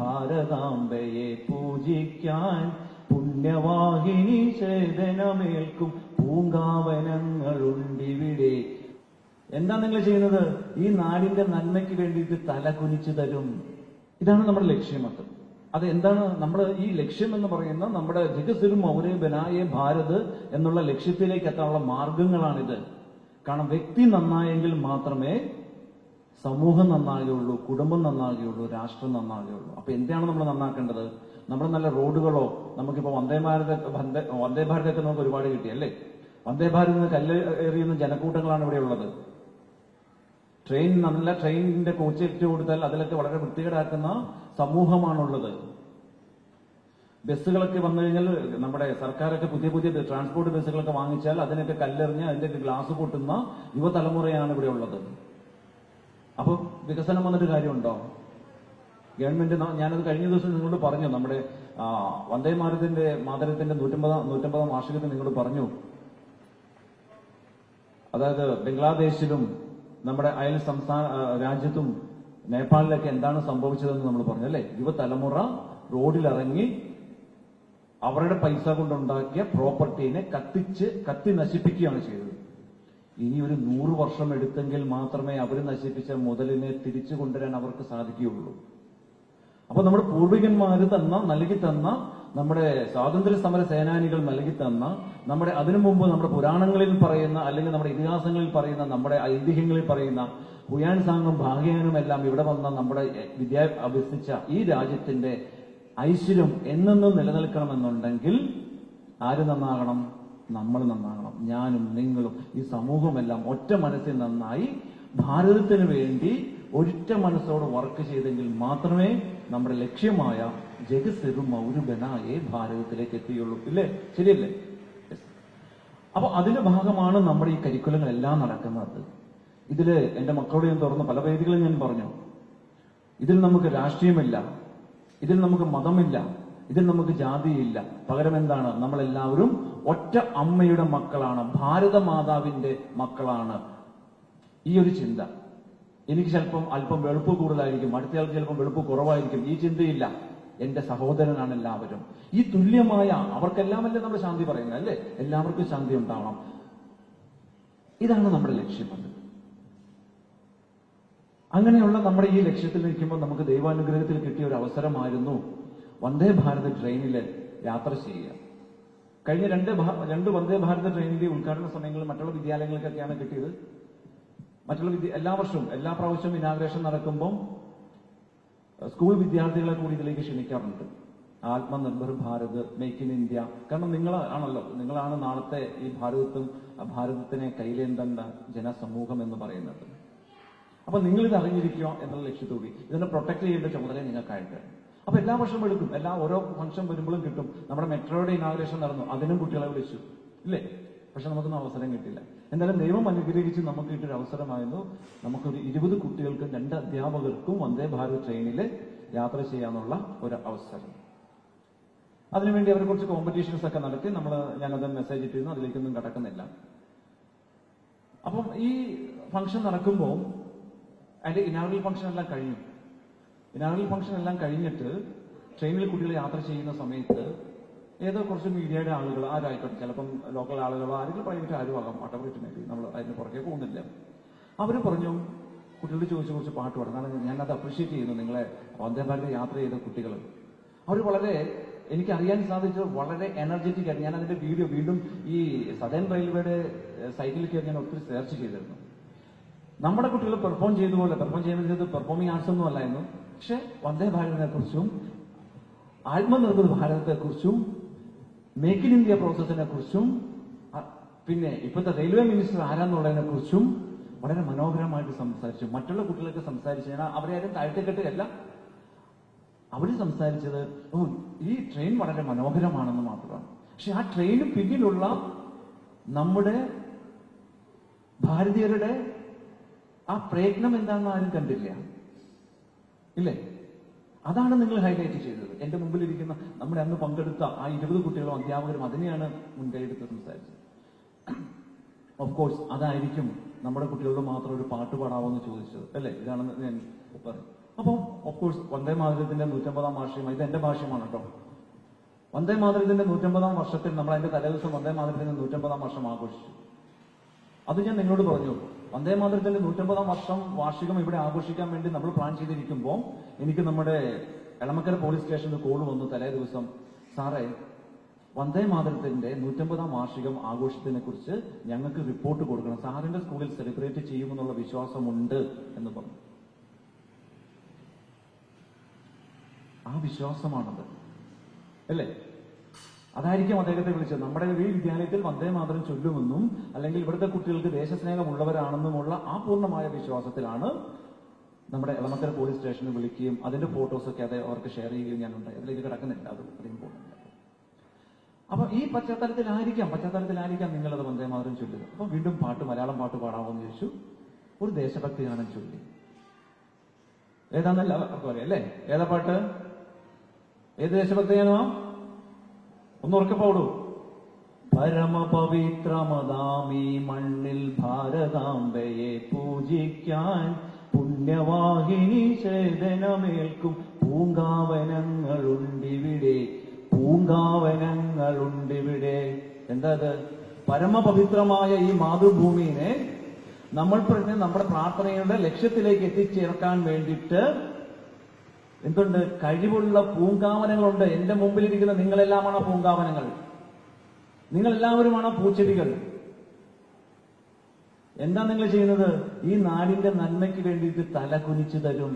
ഭാരതാംബയെ പൂജിക്കാൻ പുണ്യവാഹിനി ചേതനമേൽക്കും പൂങ്കാവനങ്ങളുണ്ടിവിടെ. എന്താ നിങ്ങൾ ചെയ്യുന്നത്? ഈ നാടിന്റെ നന്മയ്ക്ക് വേണ്ടിയിട്ട് തല കുനിച്ചു തരും. ഇതാണ് നമ്മുടെ ലക്ഷ്യം. അത് എന്താണ് നമ്മുടെ ഈ ലക്ഷ്യം എന്ന് പറയുന്ന നമ്മുടെ ജഗസിർ മൗര്യ ബനായെ ഭാരത് എന്നുള്ള ലക്ഷ്യത്തിലേക്ക് എത്താനുള്ള മാർഗങ്ങളാണിത്. കാരണം വ്യക്തി നന്നായെങ്കിൽ മാത്രമേ സമൂഹം നന്നാകുകയുള്ളൂ, കുടുംബം നന്നാകുകയുള്ളൂ, രാഷ്ട്രം നന്നാകുകയുള്ളൂ. അപ്പൊ എന്താണ് നമ്മൾ നന്നാക്കേണ്ടത്? നമ്മൾ നല്ല റോഡുകളോ, നമുക്കിപ്പോ വന്ദേ ഭാരതൊക്കെ നമുക്ക് ഒരുപാട് കിട്ടിയല്ലേ. വന്ദേ ഭാരത് നിന്ന് കല്ല് എറിയുന്ന ജനക്കൂട്ടങ്ങളാണ് ഇവിടെ ഉള്ളത്. നല്ല ട്രെയിനിന്റെ കോച്ച് ഇട്ട് കൊടുത്താൽ അതിലൊക്കെ വളരെ വൃത്തികേടാക്കുന്ന സമൂഹമാണുള്ളത്. ബസ്സുകളൊക്കെ വന്നു കഴിഞ്ഞാൽ നമ്മുടെ സർക്കാരൊക്കെ പുതിയ ട്രാൻസ്പോർട്ട് ബസ്സുകളൊക്കെ വാങ്ങിച്ചാൽ അതിനൊക്കെ കല്ലെറിഞ്ഞ് അതിന്റെ ഗ്ലാസ് പൊട്ടുന്ന യുവതലമുറയാണ് ഇവിടെ ഉള്ളത്. അപ്പൊ വികസനം വന്നിട്ട് കാര്യമുണ്ടോ? ഗവൺമെന്റ്, ഞാനത് കഴിഞ്ഞ ദിവസം നിങ്ങളോട് പറഞ്ഞു, നമ്മുടെ വന്ദേ ഭാരതിന്റെ മാതരത്തിന്റെ 150ാം വാർഷികത്തിൽ നിങ്ങളോട് പറഞ്ഞു. അതായത് ബംഗ്ലാദേശിലും നമ്മുടെ അയൽ സംസ്ഥാന രാജ്യത്തും നേപ്പാളിലൊക്കെ എന്താണ് സംഭവിച്ചതെന്ന് നമ്മൾ പറഞ്ഞു അല്ലെ. യുവതലമുറ റോഡിലിറങ്ങി അവരുടെ പൈസ കൊണ്ടുണ്ടാക്കിയ പ്രോപ്പർട്ടീനെ കത്തി നശിപ്പിക്കുകയാണ് ചെയ്തത്. ഇനി ഒരു 100 വർഷം എടുത്തെങ്കിൽ മാത്രമേ അവർ നശിപ്പിച്ച മുതലിനെ തിരിച്ചു കൊണ്ടുവരാൻ അവർക്ക് സാധിക്കുകയുള്ളൂ. അപ്പൊ നമ്മുടെ പൂർവികന്മാർ നൽകി തന്ന, നമ്മുടെ സ്വാതന്ത്ര്യ സമര സേനാനികൾ നൽകി തന്ന, നമ്മുടെ അതിനു മുമ്പ് നമ്മുടെ പുരാണങ്ങളിൽ പറയുന്ന, അല്ലെങ്കിൽ നമ്മുടെ ഇതിഹാസങ്ങളിൽ പറയുന്ന, നമ്മുടെ ഐതിഹ്യങ്ങളിൽ പറയുന്ന ഹുയാൻ സാങ്ങും ഭാഗ്യാനും എല്ലാം ഇവിടെ വന്ന നമ്മുടെ അഭ്യസിച്ച ഈ രാജ്യത്തിന്റെ ഐശ്വര്യം എന്നെന്നും നിലനിൽക്കണമെന്നുണ്ടെങ്കിൽ ആര് നന്നാകണം? നമ്മൾ നന്നാകണം. ഞാനും നിങ്ങളും ഈ സമൂഹമെല്ലാം ഒറ്റ മനസ്സിൽ നന്നായി ഭാരതത്തിന് വേണ്ടി ഒറ്റ മനസ്സോട് വർക്ക് ചെയ്തെങ്കിൽ മാത്രമേ നമ്മുടെ ലക്ഷ്യമായ ജഗസിർ മൗര്യ ബനായെ ഭാരതത്തിലേക്ക് എത്തിയുള്ളൂ. ഇല്ലേ? ശരിയല്ലേ? അപ്പൊ അതിന്റെ ഭാഗമാണ് നമ്മുടെ ഈ കരിക്കുലങ്ങളെല്ലാം നടക്കുന്നത്. ഇതില് എന്റെ മക്കളോട് ഞാൻ തുറന്ന് പല വേദികളും ഞാൻ പറഞ്ഞു, ഇതിൽ നമുക്ക് രാഷ്ട്രീയമില്ല, ഇതിൽ നമുക്ക് മതമില്ല, ഇതിൽ നമുക്ക് ജാതിയില്ല. പകരം എന്താണ്? നമ്മളെല്ലാവരും ഒറ്റ അമ്മയുടെ മക്കളാണ്, ഭാരത മാതാവിന്റെ മക്കളാണ്. ഈ ഒരു ചിന്ത എനിക്ക് ചിലപ്പം അല്പം വെളുപ്പ് കൂടുതലായിരിക്കും, അടുത്തയാൾക്ക് ചിലപ്പം വെളുപ്പ് കുറവായിരിക്കും. ഈ ചിന്തയില്ല. എന്റെ സഹോദരനാണ് എല്ലാവരും. ഈ തുല്യമായ അവർക്കെല്ലാമല്ലേ നമ്മൾ ശാന്തി പറയുന്നത് അല്ലേ? എല്ലാവർക്കും ശാന്തി ഉണ്ടാവണം. ഇതാണ് നമ്മുടെ ലക്ഷ്യം. അങ്ങനെയുള്ള നമ്മുടെ ഈ ലക്ഷ്യത്തിൽ നിൽക്കുമ്പോൾ നമുക്ക് ദൈവാനുഗ്രഹത്തിൽ കിട്ടിയ ഒരു അവസരമായിരുന്നു വന്ദേ ഭാരത് ട്രെയിനില് യാത്ര ചെയ്യുക. കഴിഞ്ഞ രണ്ട് വന്ദേ ഭാരത് ട്രെയിനിന്റെ ഉദ്ഘാടന സമയങ്ങളിൽ മറ്റുള്ള വിദ്യാലയങ്ങൾക്കൊക്കെയാണ് കിട്ടിയത്. എല്ലാ വർഷവും എല്ലാ പ്രാവശ്യവും ഇനാഗ്രേഷൻ നടക്കുമ്പോൾ സ്കൂൾ വിദ്യാർത്ഥികളെ കൂടി ഇതിലേക്ക് ക്ഷണിക്കാറുണ്ട്. Atmanirbhar Bharat, make in India. കാരണം നിങ്ങളാണ് നാളത്തെ ഈ ഭാരതത്തിനെ കയ്യിലേന്തേണ്ട ജനസമൂഹം എന്ന് പറയുന്നത്. അപ്പൊ നിങ്ങളിത് അറിഞ്ഞിരിക്കുക എന്നുള്ള ലക്ഷ്യത്തോടെ ഇതിനെ പ്രൊട്ടക്ട് ചെയ്യേണ്ട ചുമതല നിങ്ങൾക്കായിട്ട്. അപ്പൊ എല്ലാ വർഷവും എടുക്കും, ഓരോ ഫംഗ്ഷൻ വരുമ്പോഴും കിട്ടും. നമ്മുടെ മെട്രോയുടെ ഇനാഗ്രേഷൻ നടന്നു, അതിനും കുട്ടികളെ വിളിച്ചു ഇല്ലേ? പക്ഷെ നമുക്കൊന്നും അവസരം കിട്ടില്ല. എന്തായാലും ദൈവം അനുഗ്രഹിച്ച് നമുക്ക് കിട്ടിയൊരു അവസരമായിരുന്നു. നമുക്കൊരു 20 കുട്ടികൾക്കും 2 അധ്യാപകർക്കും വന്ദേ ഭാരത് ട്രെയിനിൽ യാത്ര ചെയ്യാനുള്ള ഒരു അവസരം. അതിനുവേണ്ടി അവരെ കുറച്ച് കോമ്പറ്റീഷൻസ് ഒക്കെ നടത്തി ഞാനത് മെസ്സേജ് ഇട്ടിരുന്നു, അതിലേക്കൊന്നും കടക്കുന്നില്ല. അപ്പം ഈ ഫംഗ്ഷൻ നടക്കുമ്പോൾ അതിന്റെ ഇനാഗുറൽ ഫംഗ്ഷൻ എല്ലാം കഴിഞ്ഞു. ഇനാഗുറൽ ഫംഗ്ഷൻ എല്ലാം കഴിഞ്ഞിട്ട് ട്രെയിനിൽ കുട്ടികൾ യാത്ര ചെയ്യുന്ന സമയത്ത് ഏതോ കുറച്ച് മീഡിയയുടെ ആളുകൾ, ആരായിക്കോട്ടെ, ചിലപ്പം ലോക്കൽ ആളുകളോ ആരെങ്കിലും പ്രൈവറ്റ് ആരും ആകാം, വട്ടപറിച്ചിട്ടുണ്ടെങ്കിൽ നമ്മൾ അതിന് പുറകെ പോകുന്നില്ല. അവർ പറഞ്ഞു, കുട്ടികളോട് ചോദിച്ച് കുറച്ച് പാട്ട് പാടും. കാരണം ഞാനത് അപ്രീഷിയേറ്റ് ചെയ്യുന്നു, നിങ്ങളെ വന്ദേ ഭാരത് യാത്ര ചെയ്ത കുട്ടികൾ. അവർ വളരെ, എനിക്കറിയാൻ സാധിച്ചത് വളരെ എനർജറ്റിക് ആയിട്ട്. ഞാൻ അതിന്റെ വീഡിയോ വീണ്ടും ഈ സദേൺ റെയിൽവേയുടെ സൈറ്റിൽ കയറി ഞാൻ ഒത്തിരി സെർച്ച് ചെയ്തിരുന്നു. നമ്മുടെ കുട്ടികൾ പെർഫോം ചെയ്യുന്നത് പെർഫോമിംഗ് ആർട്സ് ഒന്നും അല്ലായിരുന്നു. പക്ഷെ വന്ദേ ഭാരതിനെ കുറിച്ചും ആത്മനിർഭർ ഭാരതത്തെ കുറിച്ചും മേക്ക് ഇൻ ഇന്ത്യ പ്രോസസിനെ കുറിച്ചും പിന്നെ ഇപ്പോഴത്തെ റെയിൽവേ മിനിസ്റ്റർ ആരാന്നുള്ളതിനെ കുറിച്ചും വളരെ മനോഹരമായിട്ട് സംസാരിച്ചു. മറ്റുള്ള കുട്ടികളൊക്കെ സംസാരിച്ചു. ഞാൻ അവരെ ആരും താഴ്ത്തിക്കെട്ടുകയല്ല. അവര് സംസാരിച്ചത് ഈ ട്രെയിൻ വളരെ മനോഹരമാണെന്ന് മാത്രമാണ്. പക്ഷെ ആ ട്രെയിന് പിന്നിലുള്ള നമ്മുടെ ഭാരതീയരുടെ ആ പ്രയത്നം എന്താണെന്ന് ആരും കണ്ടില്ല, ഇല്ലേ? അതാണ് നിങ്ങൾ ഹൈലൈറ്റ് ചെയ്തത്. എന്റെ മുമ്പിലിരിക്കുന്ന നമ്മുടെ അന്ന് പങ്കെടുത്ത ആ 20 കുട്ടികളും അധ്യാപകരും അതിനെയാണ് മുൻകൈയെടുത്ത് സംസാരിച്ചത്. ഓഫ് കോഴ്സ് അതായിരിക്കും നമ്മുടെ കുട്ടികളോട് മാത്രം ഒരു പാട്ട് പാടാവോന്ന് ചോദിച്ചത്, അല്ലേ? ഇതാണെന്ന് ഞാൻ പറയും. അപ്പം ഓഫ്കോഴ്സ് വന്ദേ മാതരത്തിന്റെ 150-ാം വാർഷികം, ഇത് എന്റെ ഭാഷ്യമാണ് കേട്ടോ. വന്ദേ മാതരത്തിന്റെ 150-ാം വർഷത്തിൽ നമ്മൾ അതിന്റെ തലേദിവസം വന്ദേ മാതരത്തിന്റെ 150-ാം വർഷം ആഘോഷിച്ചു. അത് ഞാൻ നിങ്ങളോട് പറഞ്ഞു. വന്ദേ മാതരത്തിന്റെ 150-ാം വർഷം വാർഷികം ഇവിടെ ആഘോഷിക്കാൻ വേണ്ടി നമ്മൾ പ്ലാൻ ചെയ്തിരിക്കുമ്പോൾ എനിക്ക് നമ്മുടെ എളമക്കര പോലീസ് സ്റ്റേഷനിൽ കോൾ വന്നു തലേ ദിവസം, സാറേ വന്ദേ മാതരത്തിന്റെ 150-ാം വാർഷികം ആഘോഷത്തിനെ കുറിച്ച് ഞങ്ങൾക്ക് റിപ്പോർട്ട് കൊടുക്കണം, സാറിന്റെ സ്കൂളിൽ സെലിബ്രേറ്റ് ചെയ്യുമെന്നുള്ള വിശ്വാസമുണ്ട് എന്ന് പറഞ്ഞു. ആ വിശ്വാസമാണത് അല്ലേ? അതായിരിക്കും അദ്ദേഹത്തെ വിളിച്ചത്. നമ്മുടെ ഈ വിദ്യാലയത്തിൽ വന്ദേ മാതരം ചൊല്ലുമെന്നും അല്ലെങ്കിൽ ഇവിടുത്തെ കുട്ടികൾക്ക് ദേശസ്നേഹമുള്ളവരാണെന്നുമുള്ള ആ പൂർണ്ണമായ വിശ്വാസത്തിലാണ് നമ്മുടെ എളമക്കര പോലീസ് സ്റ്റേഷനിൽ വിളിക്കുകയും അതിന്റെ ഫോട്ടോസൊക്കെ അവർക്ക് ഷെയർ ചെയ്യുകയും ഞാനുണ്ടായി. അതിലേക്ക് കിടക്കുന്നില്ല, അത് അധികം പോകുന്നില്ല. അപ്പൊ ഈ പശ്ചാത്തലത്തിലായിരിക്കാം നിങ്ങളത് വന്ദേ മാതരം ചൊല്ലുക. അപ്പൊ വീണ്ടും മലയാളം പാട്ട് പാടാമെന്ന് ചോദിച്ചു. ഒരു ദേശഭക്തി ഗാനം ചൊല്ലി. ഏതാന്ന് എല്ലാവർക്കും അറിയാം അല്ലേ? ഏതാ പാട്ട്? ഏത് ദേശഭക്തി ഗാനമാ? ഒന്ന് ഉറക്കെ പാടൂ. പരമപവിത്രമതാമീ മണ്ണിൽ ഭാരതാംബയെ പൂജിക്കാൻ പുണ്യവാഹിനി ചേതനമേൽക്കും പൂങ്കാവനങ്ങളുണ്ടിവിടെ. എന്താ അത്? പരമപവിത്രമായ ഈ മാതൃഭൂമിയെ നമ്മൾ നമ്മുടെ പ്രാർത്ഥനയുടെ ലക്ഷ്യത്തിലേക്ക് എത്തിച്ചേർക്കാൻ വേണ്ടിയിട്ട് എന്തുണ്ട്? കഴിവുള്ള പൂങ്കാവനങ്ങളുണ്ട്. എന്റെ മുമ്പിലിരിക്കുന്ന നിങ്ങളെല്ലാമാണ് പൂങ്കാവനങ്ങൾ, നിങ്ങളെല്ലാവരുമാണ് പൂച്ചെടികൾ. എന്താ നിങ്ങൾ ചെയ്യുന്നത്? ഈ നാടിന്റെ നന്മയ്ക്ക് വേണ്ടിയിട്ട് തല കുനിച്ചു തരും.